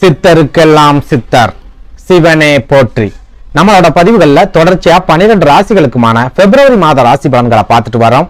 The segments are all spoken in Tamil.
சித்தருக்கெல்லாம் சித்தர் சிவனே போற்றி. நம்மளோட பதிவுகள்ல தொடர்ச்சியா 12 ராசிகளுக்குமான பிப்ரவரி மாத ராசி பலன்களை பார்த்துட்டு வரோம்.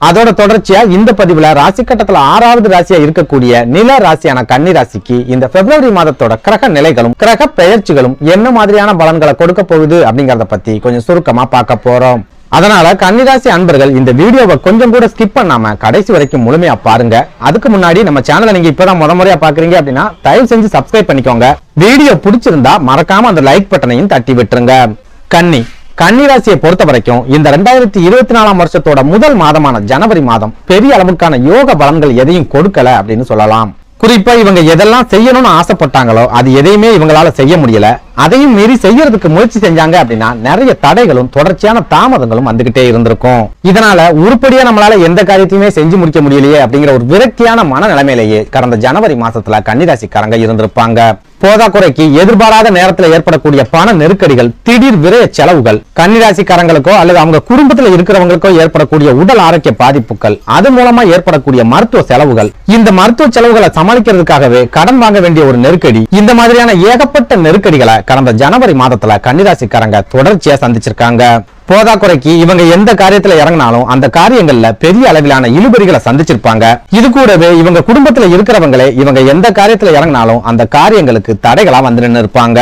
அதோட தொடர்ச்சியா இந்த பதிவுல ராசி கட்டத்துல 6வது ராசியா இருக்கக்கூடிய நில ராசியான கன்னி ராசிக்கு இந்த பிப்ரவரி மாதத்தோட கிரக நிலைகளும் கிரக பெயர்ச்சிகளும் என்ன மாதிரியான பலன்களை கொடுக்க போகுது அப்படிங்கறத பத்தி கொஞ்சம் சுருக்கமா பார்க்க போறோம். அதனால கன்னிராசி அன்பர்கள் இந்த வீடியோவை கொஞ்சம் கூட ஸ்கிப் பண்ணாம கடைசி வரைக்கும் முழுமையா பாருங்க. அதுக்கு முன்னாடி நம்ம சேனலை நீங்க இப்பதான் முறையா பாக்குறீங்க அப்படின்னா தயவு செஞ்சு சப்ஸ்கிரைப் பண்ணிக்கோங்க. வீடியோ பிடிச்சிருந்தா மறக்காம அந்த லைக் பட்டனையும் தட்டி விட்டுருங்க. கன்னிராசியை பொறுத்த வரைக்கும் இந்த 2024 வருஷத்தோட முதல் மாதமான ஜனவரி மாதம் பெரிய அளவுக்கான யோக பலன்கள் எதையும் கொடுக்கல அப்படின்னு சொல்லலாம். குறிப்பா இவங்க எதெல்லாம் செய்யணும்னு ஆசைப்பட்டாங்களோ அது எதையுமே இவங்களால செய்ய முடியல. அதையும் மீறி செய்யறதுக்கு முயற்சி செஞ்சாங்க அப்படின்னா நிறைய தடைகளும் தொடர்ச்சியான தாமதங்களும் வந்துகிட்டே இருந்திருக்கும். இதனால உருப்படியா நம்மளால எந்த காரியத்தையுமே செஞ்சு முடிக்க முடியலையே அப்படிங்கிற ஒரு விரக்தியான மனநிலைமையிலேயே கடந்த ஜனவரி மாசத்துல கன்னிராசிக்காரங்க இருந்திருப்பாங்க. போதாக்குறைக்கு எதிர்பாராத நேரத்துல ஏற்படக்கூடிய பண நெருக்கடிகள், திடீர் விரய செலவுகள், கன்னிராசிக்காரங்களுக்கோ அல்லது அவங்க குடும்பத்துல இருக்கிறவங்களுக்கோ ஏற்படக்கூடிய உடல் ஆரோக்கிய பாதிப்புகள், அது மூலமா ஏற்படக்கூடிய மருத்துவ செலவுகள், இந்த மருத்துவ செலவுகளை சமாளிக்கிறதுக்காகவே கடன் வாங்க வேண்டிய ஒரு நெருக்கடி, இந்த மாதிரியான ஏகப்பட்ட நெருக்கடிகளை கடந்த ஜனவரி மாதத்துல கன்னிராசிக்காரங்க தொடர்ச்சியா சந்திச்சிருக்காங்க. போதாக்குறைக்கு இவங்க எந்த காரியத்துல இறங்கினாலும் அந்த காரியங்கள்ல பெரிய அளவிலான இழுபறிகளை சந்திச்சிருப்பாங்க. இது கூடவே இவங்க குடும்பத்துல இருக்கிறவங்களே இவங்க எந்த காரியத்துல இறங்கினாலும் அந்த காரியங்களுக்கு தடைகளா வந்து நின்று இருப்பாங்க.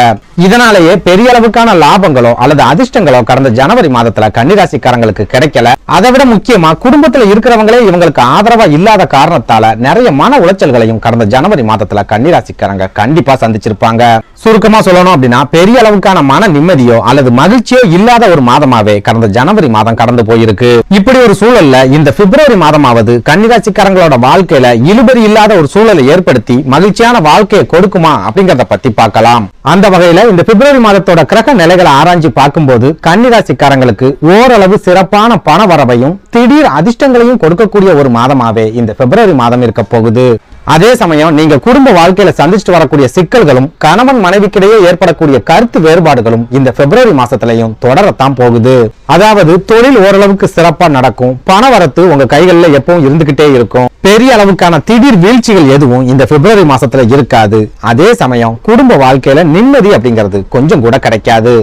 இதனாலேயே பெரிய அளவுக்கான லாபங்களோ அல்லது அதிர்ஷ்டங்களோ கடந்த ஜனவரி மாதத்துல கன்னிராசிக்காரங்களுக்கு கிடைக்கல. அதை விட முக்கியமா குடும்பத்துல இருக்கிறவங்களே இவங்களுக்கு ஆதரவா இல்லாத காரணத்தால நிறைய மன உளைச்சல்களையும் கடந்த ஜனவரி மாதத்துல கன்னிராசிக்காரங்க கண்டிப்பா சந்திச்சிருப்பாங்க. சுருக்கமா சொல்லணும் அப்படின்னா பெரிய அளவுக்கான மன நிம்மதியோ அல்லது மகிழ்ச்சியோ இல்லாத ஒரு மாதமாவே கடந்த ஜனவரி மாதம் கடந்து போயிருக்கு. இப்படி ஒரு சூழல்ல இந்த பிப்ரவரி மாதமாவது கன்னிராசிக்காரங்களோட வாழ்க்கையில இழுபறி இல்லாத ஒரு சூழலை ஏற்படுத்தி மகிழ்ச்சியான வாழ்க்கையை கொடுக்குமா அப்படிங்கறத பத்தி பார்க்கலாம். அந்த வகையில இந்த பிப்ரவரி மாதத்தோட கிரக நிலைகளை ஆராய்ச்சி பார்க்கும்போது கன்னிராசிக்காரங்களுக்கு ஓரளவு சிறப்பான பண வரவையும் திடீர் அதிர்ஷ்டங்களையும் கொடுக்கக்கூடிய ஒரு மாதமாவே இந்த பிப்ரவரி மாதம் இருக்க போகுது. அதே சமயம் நீங்க குடும்ப வாழ்க்கையில சந்திச்சுட்டு வரக்கூடிய சிக்கல்களும் கணவன் மனைவிக்கிடையே ஏற்படக்கூடிய கருத்து வேறுபாடுகளும் இந்த பிப்ரவரி மாசத்திலையும் தொடரத்தான் போகுது. அதாவது தொழில் ஓரளவுக்கு சிறப்பா நடக்கும், பண வரத்து உங்க கைகள்ல எப்பவும் இருந்துகிட்டே இருக்கும். பெரிய அளவுக்கான திடீர் வீழ்ச்சிகள் எதுவும் இந்த பிப்ரவரி மாசத்துல இருக்காது. அதே சமயம் குடும்ப வாழ்க்கையில நிம்மதி அப்படிங்கிறது கொஞ்சம் கூட கிடைக்காது.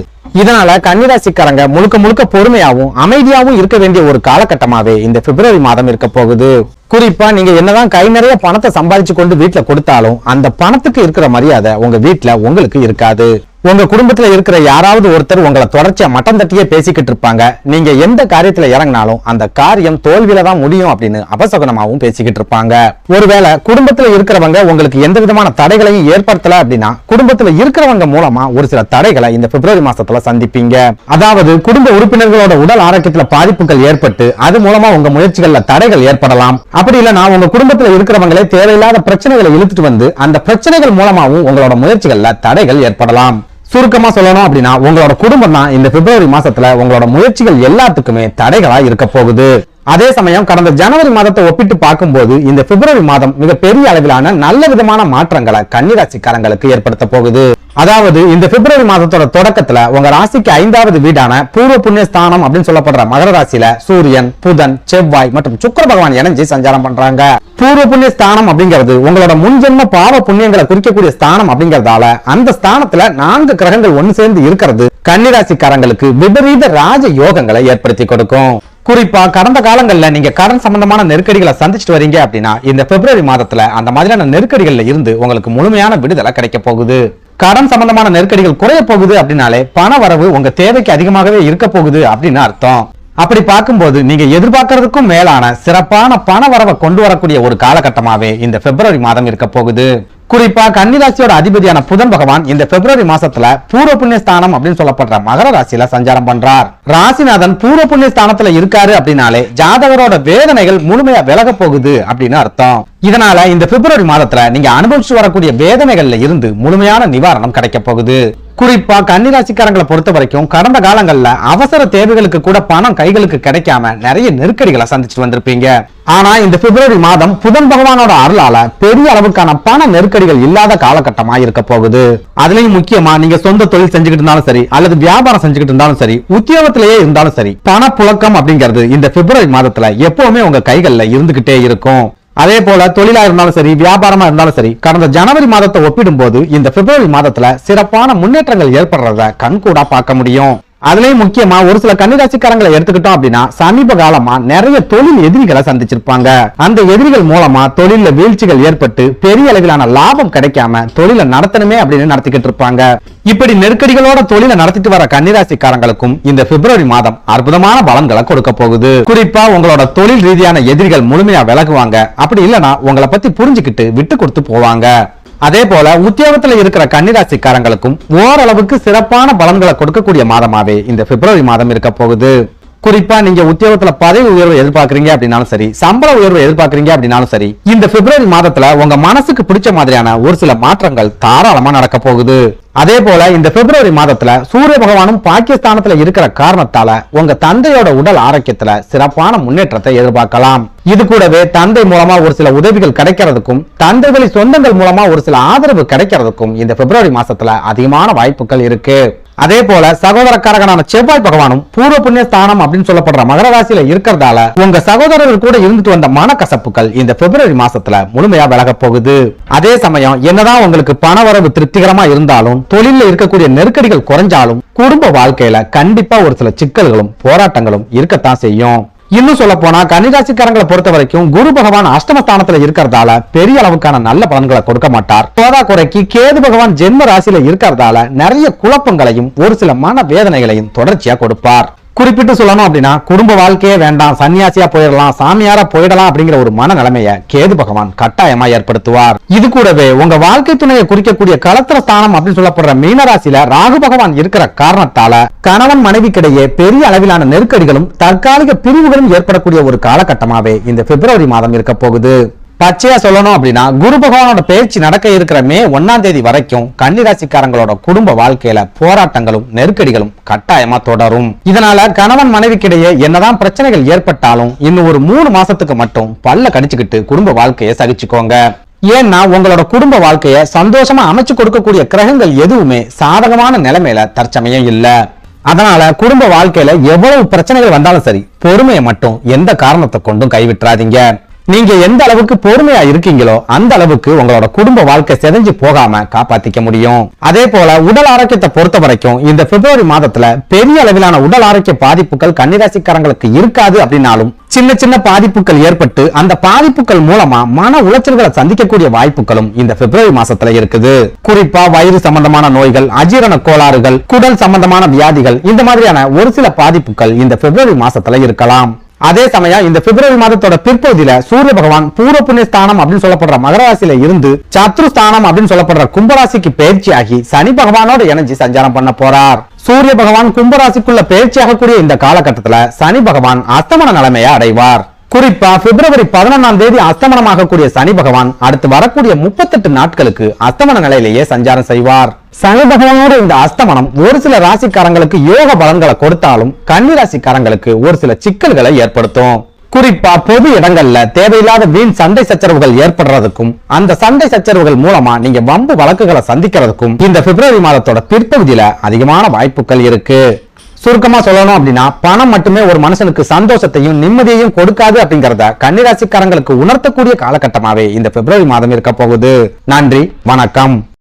இதனால கன்னிராசிக்காரங்க முழுக்க பொறுமையாவும் அமைதியாவும் இருக்க வேண்டிய ஒரு காலகட்டமாவே இந்த பிப்ரவரி மாதம் இருக்க போகுது. குறிப்பா நீங்க என்னதான் கை நிறைய பணத்தை சம்பாதிச்சு கொண்டு வீட்டுல கொடுத்தாலும் அந்த பணத்துக்கு இருக்கிற மரியாதை உங்க வீட்டுல உங்களுக்கு இருக்காது. உங்க குடும்பத்துல இருக்கிற யாராவது ஒருத்தர் உங்களை தொடர்ச்சியா மட்டம் தட்டியே பேசிக்கிட்டு இருப்பாங்க. நீங்க எந்த காரியத்துல இறங்கினாலும் அந்த காரியம் தோல்வியில தான் முடியும் அப்படின்னு அபசகுனமாவும் பேசிக்கிட்டு இருப்பாங்க. ஒருவேளை குடும்பத்துல இருக்கிறவங்க உங்களுக்கு எந்த விதமான தடைகளையும் ஏற்படுத்தல அப்படின்னா குடும்பத்துல இருக்கிறவங்க மூலமா ஒரு சில தடைகளை இந்த பிப்ரவரி மாசத்துல சந்திப்பீங்க. அதாவது குடும்ப உறுப்பினர்களோட உடல் ஆரோக்கியத்துல பாதிப்புகள் ஏற்பட்டு அது மூலமா உங்க முயற்சிகள்ல தடைகள் ஏற்படலாம். அப்படி இல்லைன்னா உங்க குடும்பத்துல இருக்கிறவங்களே தேவையில்லாத பிரச்சனைகளை இழுத்துட்டு வந்து அந்த பிரச்சனைகள் மூலமாவும் உங்களோட முயற்சிகள்ல தடைகள் ஏற்படலாம். சுருக்கமா சொல்லணும் அப்படின்னா உங்களோட குடும்பம் தான் இந்த பிப்ரவரி மாசத்துல உங்களோட முயற்சிகள் எல்லாத்துக்குமே தடைகளா இருக்க போகுது. அதே சமயம் கடந்த ஜனவரி மாதத்தை ஒப்பிட்டு பார்க்கும்போது இந்த பிப்ரவரி மாதம் மிக பெரிய அளவிலான நல்ல விதமான மாற்றங்களை கன்னிராசிக்காரங்களுக்கு ஏற்படுத்த போகுது. அதாவது இந்த பிப்ரவரி மாதத்தோட தொடக்கத்துல உங்க ராசிக்கு 5வது வீடான பூர்வ புண்ணிய ஸ்தானம் அப்படின்னு சொல்லப்படுற மகர ராசியில சூரியன், புதன், செவ்வாய் மற்றும் சுக்கிர பகவான் இணைஞ்சு சஞ்சாரம் பண்றாங்க. பூர்வ புண்ணிய ஸ்தானம் அப்படிங்கிறது உங்களோட முன்ஜென்ம பாவ புண்ணியங்களை குறிக்கக்கூடிய ஸ்தானம் அப்படிங்கறதால அந்த ஸ்தானத்துல 4 கிரகங்கள் ஒன்னு சேர்ந்து இருக்கிறது கன்னிராசிக்காரங்களுக்கு விபரீத ராஜ யோகங்களை ஏற்படுத்தி கொடுக்கும். குறிப்பா கடந்த காலங்கள்ல நீங்க கடன் சம்பந்தமான நெருக்கடிகளை சந்திச்சுட்டு வரீங்க அப்படின்னா இந்த பிப்ரவரி மாதத்துல அந்த மாதிரியான நெருக்கடிகள்ல இருந்து உங்களுக்கு முழுமையான விடுதலை கிடைக்க போகுது. கடன் சம்பந்தமான நெருக்கடிகள் குறைய போகுது அப்படின்னாலே பண வரவு உங்க தேவைக்கு அதிகமாகவே இருக்க போகுது அப்படின்னு அர்த்தம். அப்படி பார்க்கும்போது நீங்க எதிர்பார்க்கறதுக்கும் மேலான சிறப்பான பண வரவை கொண்டு வரக்கூடிய ஒரு காலகட்டமாவே இந்த பிப்ரவரி மாதம் இருக்க போகுது. குறிப்பா கன்னிராசியோட அதிபதியான புதன் பகவான் இந்த பிப்ரவரி மாசத்துல பூர்வ புண்ணிய ஸ்தானம் அப்படின்னு சொல்லப்படுற மகர ராசியில சஞ்சாரம் பண்றார். ராசிநாதன் பூர்வ புண்ணிய ஸ்தானத்துல இருக்காரு அப்படின்னாலே ஜாதகரோட வேதனைகள் முழுமையா விலக போகுது அப்படின்னு அர்த்தம். இதனால இந்த பிப்ரவரி மாதத்துல நீங்க அனுபவிச்சு வரக்கூடிய வேதனைகள்ல இருந்து முழுமையான நிவாரணம் கிடைக்க போகுது. குறிப்பா கன்னிராசிக்காரங்களை பொறுத்த வரைக்கும் கடந்த காலங்கள்ல அவசர தேவைகளுக்கு கூட பணம் கைகளுக்கு கிடைக்காம நிறைய நெருக்கடிகளை சந்திச்சுட்டு வந்திருப்பீங்க. ஆனா இந்த பிப்ரவரி மாதம் புதன் பகவானோட அருளால பெரிய அளவுக்கான பண நெருக்கடிகள் இல்லாத காலகட்டமா இருக்க போகுது. அதுலயும் முக்கியமா நீங்க சொந்த தொழில் செஞ்சுக்கிட்டு இருந்தாலும் சரி அல்லது வியாபாரம் செஞ்சுக்கிட்டு இருந்தாலும் சரி உத்தியோகத்திலேயே இருந்தாலும் சரி பண புழக்கம் அப்படிங்கிறது இந்த பிப்ரவரி மாதத்துல எப்பவுமே உங்க கைகள்ல இருந்துகிட்டே இருக்கும். அதே போல தொழிலா இருந்தாலும் சரி, வியாபாரமா இருந்தாலும் சரி, கடந்த ஜனவரி மாதத்தை ஒப்பிடும் போது இந்த பிப்ரவரி மாதத்துல சிறப்பான முன்னேற்றங்கள் ஏற்படுறத கண்கூடா பார்க்க முடியும். அதுலயும் முக்கியமா ஒரு சில கன்னிராசிக்காரங்களை எடுத்துக்கிட்டோம் அப்படின்னா, சமீப காலமா நிறைய தொழில் எதிரிகளை சந்திச்சிருப்பாங்க. அந்த எதிரிகள் மூலமா தொழில வீழ்ச்சிகள் ஏற்பட்டு பெரிய அளவிலான லாபம் கிடைக்காம தொழிலை நடத்தணுமே அப்படின்னு நடத்திக்கிட்டு இருப்பாங்க. இப்படி நெருக்கடிகளோட தொழிலை நடத்திட்டு வர கன்னிராசிக்காரங்களுக்கும் இந்த பிப்ரவரி மாதம் அற்புதமான பலன்களை கொடுக்க போகுது. குறிப்பா உங்களோட தொழில் ரீதியான எதிரிகள் முழுமையா விலகுவாங்க. அப்படி இல்லைன்னா உங்களை பத்தி புரிஞ்சுக்கிட்டு விட்டு கொடுத்து போவாங்க. அதே போல உத்தியோகத்துல இருக்கிற கன்னிராசிக்காரங்களுக்கும் ஓரளவுக்கு சிறப்பான பலன்களை கொடுக்கக்கூடிய மாதமாவே இந்த பிப்ரவரி மாதம் இருக்க போகுது. குறிப்பா நீங்க உத்தியோகத்துல பதவி உயர்வு எதிர்பார்க்கறீங்க அப்படின்னாலும் சரி, சம்பள உயர்வு எதிர்பார்க்கறீங்க அப்படின்னாலும் சரி, இந்த பிப்ரவரி மாதத்துல உங்க மனசுக்கு பிடிச்ச மாதிரியான ஒரு சில மாற்றங்கள் தாராளமா நடக்க போகுது. அதே போல இந்த பிப்ரவரி மாதத்துல சூரிய பகவானும் பாகிஸ்தானத்துல இருக்கிற காரணத்தால உங்க தந்தையோட உடல் ஆரோக்கியத்துல சிறப்பான முன்னேற்றத்தை எதிர்பார்க்கலாம். இது கூடவே தந்தை மூலமா ஒரு சில உதவிகள் கிடைக்கிறதுக்கும், தந்தை வழி சொந்தங்கள் மூலமா ஒரு சில ஆதரவு கிடைக்கிறதுக்கும் இந்த பிப்ரவரி மாசத்துல அதிகமான வாய்ப்புகள் இருக்கு. அதே போல சகோதரக்காரகனான செவ்வாய் பகவானும் பூர்வ புண்ணிய ஸ்தானம் அப்படின்னு சொல்லப்படுற மகர ராசியில இருக்கிறதால உங்க சகோதரர்கள் கூட இருந்துட்டு வந்த மனக்கசப்புகள் இந்த பிப்ரவரி மாசத்துல முழுமையா விலக போகுது. அதே சமயம் என்னதான் உங்களுக்கு பண வரவு திருப்திகரமா இருந்தாலும், தொழில இருக்கக்கூடிய நெருக்கடிகள் குறைஞ்சாலும், குடும்ப வாழ்க்கையில கண்டிப்பா ஒரு சில சிக்கல்களும் போராட்டங்களும் இருக்கத்தான் செய்யும். இன்னும் சொல்ல போனா கன்னிராசிக்காரங்களை பொறுத்த வரைக்கும் குரு பகவான் அஷ்டமஸ்தானத்துல இருக்கிறதால பெரிய அளவுக்கான நல்ல பலன்களை கொடுக்க மாட்டார். போதா குறைக்கு கேது பகவான் ஜென்ம ராசியில இருக்கிறதால நிறைய குழப்பங்களையும் ஒரு சில மன வேதனைகளையும் தொடர்ச்சியா கொடுப்பார். குறிப்பிட்டு சொல்லணும் அப்படின்னா, குடும்ப வாழ்க்கையே வேண்டாம், சன்னியாசியா போயிடலாம், சாமியாரா போயிடலாம் அப்படிங்கிற ஒரு மன நிலைமைய கேது பகவான் கட்டாயமா ஏற்படுத்துவார். இது கூடவே உங்க வாழ்க்கை துணையை குறிக்கக்கூடிய களத்திர ஸ்தானம் அப்படின்னு சொல்லப்படுற மீனராசியில ராகு பகவான் இருக்கிற காரணத்தால கணவன் மனைவிக்கிடையே பெரிய அளவிலான நெருக்கடிகளும் தற்காலிக பிரிவுகளும் ஏற்படக்கூடிய ஒரு காலகட்டமாவே இந்த பிப்ரவரி மாதம் இருக்க போகுது. பச்சையா சொல்லணும் அப்படின்னா, குரு பகவானோட பயிற்சி நடக்க இருக்கிற மே 1ஆம் தேதி வரைக்கும் கன்னிராசிக்காரங்களோட குடும்ப வாழ்க்கையில போராட்டங்களும் நெருக்கடிகளும் கட்டாயமா தொடரும். இதனால கணவன் மனைவிக்கிடையே என்னதான் பிரச்சனைகள் ஏற்பட்டாலும் இன்னும் ஒரு 3 மாசத்துக்கு மட்டும் பல்ல கடிச்சுக்கிட்டு குடும்ப வாழ்க்கையை சகிச்சுக்கோங்க. ஏன்னா உங்களோட குடும்ப வாழ்க்கையை சந்தோஷமா அமைச்சு கொடுக்கக்கூடிய கிரகங்கள் எதுவுமே சாதகமான நிலைமையில தற்சமயம் இல்ல. அதனால குடும்ப வாழ்க்கையில எவ்வளவு பிரச்சனைகள் வந்தாலும் சரி, பொறுமையை மட்டும் எந்த காரணத்தை கொண்டும் கைவிட்டுறாதீங்க. நீங்க எந்த அளவுக்கு பொறுமையா இருக்கீங்களோ அந்த அளவுக்கு உங்களோட குடும்ப வாழ்க்கை செதஞ்சு போகாம காப்பாத்திக்க முடியும். அதே போல உடல் ஆரோக்கியத்தை பொறுத்த வரைக்கும் இந்த பிப்ரவரி மாதத்துல பெரிய அளவிலான உடல் ஆரோக்கிய பாதிப்புகள் கன்னிராசிக்காரங்களுக்கு இருக்காது அப்படின்னாலும் சின்ன சின்ன பாதிப்புகள் ஏற்பட்டு அந்த பாதிப்புகள் மூலமா மன உளைச்சல்களை சந்திக்கக்கூடிய வாய்ப்புகளும் இந்த பிப்ரவரி மாசத்துல இருக்குது. குறிப்பா வயிறு சம்பந்தமான நோய்கள், அஜீரண கோளாறுகள், குடல் சம்பந்தமான வியாதிகள், இந்த மாதிரியான ஒரு சில பாதிப்புகள் இந்த பிப்ரவரி மாசத்துல இருக்கலாம். அதே சமயம் இந்த பிப்ரவரி மாதத்தோட பிற்பகுதியில சூரிய பகவான் பூர்வ புண்ணிய ஸ்தானம் அப்படின்னு சொல்லப்படுற மகர ராசியில இருந்து சத்ரு ஸ்தானம் அப்படின்னு சொல்லப்படுற கும்பராசிக்கு பயிற்சியாகி சனி பகவானோட இணைஞ்சு சஞ்சாரம் பண்ண போறார். சூரிய பகவான் கும்பராசிக்குள்ள பயிற்சியாகக்கூடிய இந்த காலகட்டத்துல சனி பகவான் அஸ்தமன நிலைமையை அடைவார். குறிப்பா பிப்ரவரி 11ஆம் தேதி அஸ்தமனமாகக்கூடிய சனி பகவான் அடுத்து வரக்கூடிய 38 நாட்களுக்கு அஸ்தமன நிலையிலேயே சஞ்சாரம் செய்வார். சனி பகவானோட இந்த அஸ்தமனம் ஒரு சில ராசிக்காரங்களுக்கு யோக பலன்களை கொடுத்தாலும் கன்னி ராசிக்காரங்களுக்கு ஒரு சில சிக்கல்களை ஏற்படுத்தும். குறிப்பா பொது இடங்கள்ல தேவையில்லாத வீண் சண்டை சச்சரவுகள் ஏற்படுறதுக்கும், அந்த சண்டை சச்சரவுகள் மூலமா நீங்க வம்பு வழக்குகளை சந்திக்கிறதுக்கும் இந்த பிப்ரவரி மாதத்தோட பிற்பகுதியில அதிகமான வாய்ப்புகள் இருக்கு. சுருக்கமா சொல்லணும் அப்படின்னா, பணம் மட்டுமே ஒரு மனுஷனுக்கு சந்தோஷத்தையும் நிம்மதியையும் கொடுக்காது அப்படிங்கறத கன்னிராசிக்காரங்களுக்கு உணர்த்தக்கூடிய காலகட்டமாவே இந்த பிப்ரவரி மாதம் இருக்க போகுது. நன்றி, வணக்கம்.